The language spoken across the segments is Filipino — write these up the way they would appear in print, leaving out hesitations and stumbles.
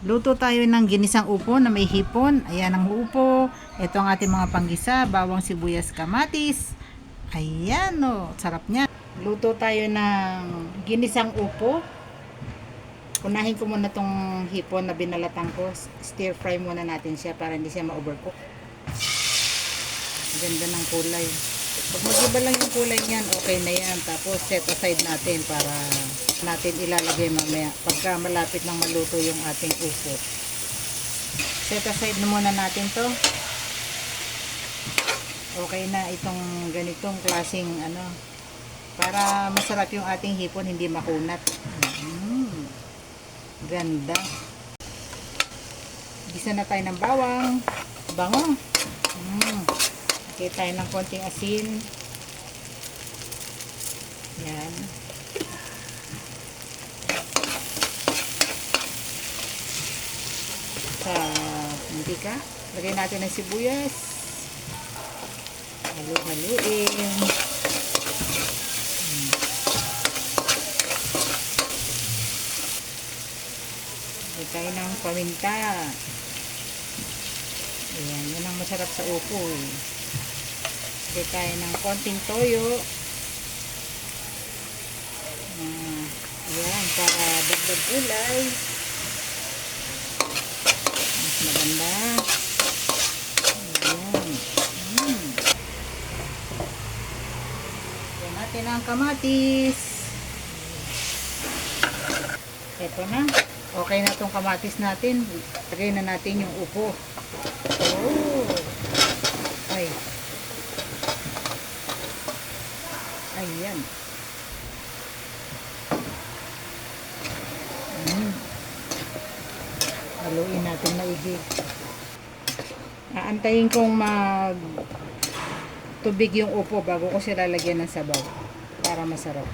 Luto tayo ng ginisang upo na may hipon. Ayan ang upo. Ito ang ating mga panggisa, bawang, sibuyas, kamatis. Ayan o, sarap niya. Luto tayo ng ginisang upo. Unahin ko muna tong hipon na binalatan ko. Stir fry muna natin siya para hindi siya ma-overcook. Ganda ng kulay. Pag mag-iba lang yung kulay niyan, okay na yan. Tapos set aside natin para natin ilalagay mamaya pagka malapit nang maluto yung ating upo. Set aside na muna natin to. Okay na itong ganitong klaseng ano, para masarap yung ating hipon, hindi makunat. Ganda. Gisa na tayo ng bawang, bango. Okay tayo ng konting asin. Yan. Sa mantika, lagay natin ng sibuyas. Halu-haluin. Lagay tayo ng paminta. Ayan, yan ang masarap sa upo eh. Lagay tayo ng konting toyo. Ayan, para dagdag gulay. Mas maganda. Ayan. Ayan natin ang kamatis. Ito na. Okay na itong kamatis natin. Lagay na natin yung upo. Oh. Ay. Ayan. Haluin natin maigi. Aantayin kong mag tubig yung upo bago ko sila lagyan ng sabaw para masarap.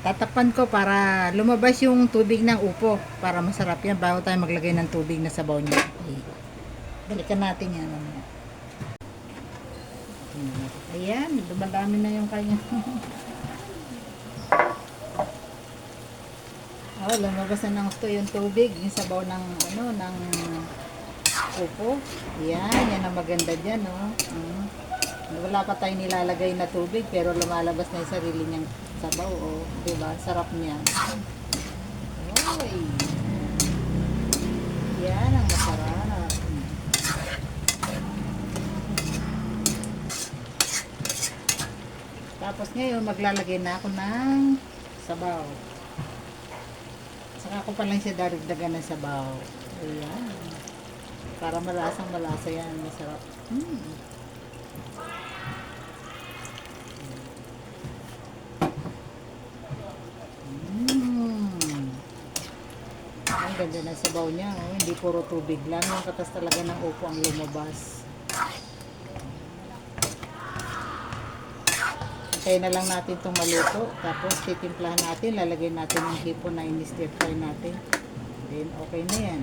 Tatakpan ko para lumabas yung tubig ng upo para masarap yan bago tayo maglagay ng tubig na sabaw niya. Balikan natin yan. Ayan, dumadami na yung kanya. Oh, lumabas na ng gusto yung tubig, yung sabaw ng ano, ng upo. Yan, yan ang maganda diyan, oh. Wala pa tayong nilalagay na tubig pero lumalabas na yung sarili niyang sabaw, oh. 'Di ba? Sarap niya. Oy. Yan ang masarap. Tapos ngayon maglalagay na ako ng sabaw. Saka ko pa lang siya daragdagan ng sabaw. Ayan. Para malasang malasa yan. Masarap. Ang ganda ng sabaw niya. Oh. Hindi puro tubig lang. Yung katas talaga ng upo ang lumabas. Kaya na lang natin itong maluto. Tapos titimplahan natin. Lalagay natin yung hipon na in-stir fry natin. Then okay na yan.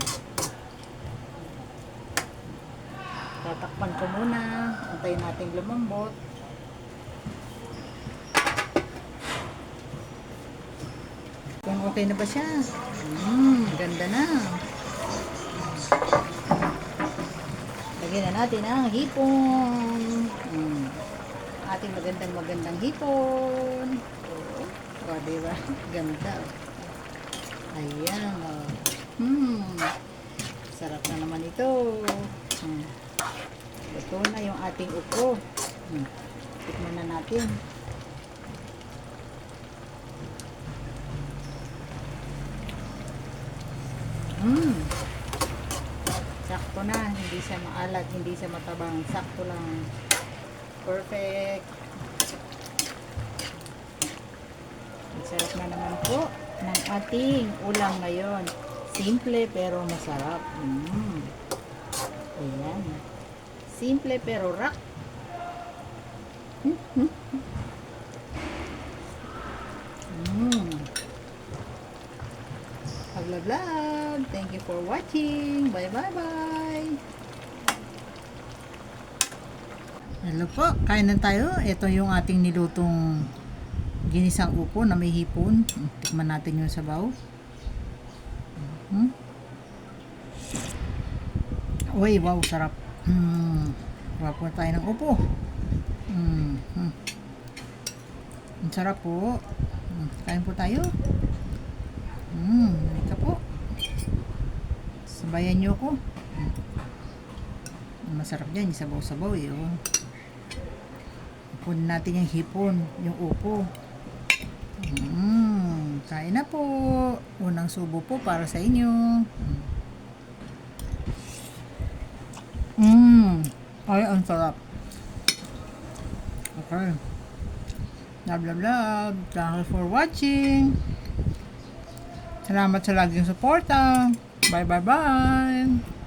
Tatakpan ko muna. Antayin natin lumambot. Kung okay na ba siya? Ganda na. Lagyan na natin ang hipon. Ating magandang hipon. O, diba? Ganda. Ayan, o. Sarap na naman ito. Ito na yung ating upo. Tikman na natin. Sakto na. Hindi siya maalat, hindi siya matabang. Sakto lang. Perfect. Masarap na naman po ng ating ulam ngayon. Simple pero masarap. Ayan. Simple pero rock. Vlog. Thank you for watching. Bye. Hello po, kain na tayo. Ito yung ating nilutong ginisang upo na may hipon. Tikman natin yung sabaw. Hmm? Uy, wow, sarap. Kuha po tayo ng upo. Ang sarap po. Kain po tayo. Halika po. Sabayan niyo ko. Ang masarap yan, yung sabaw-sabaw eh. Oh. Upunin natin yung hipon, yung upo. Kain na po. Unang subo po para sa inyo. Ay, ang sarap. Okay. Love, love, love. Thank you for watching. Salamat sa laging suporta. Bye, bye, bye.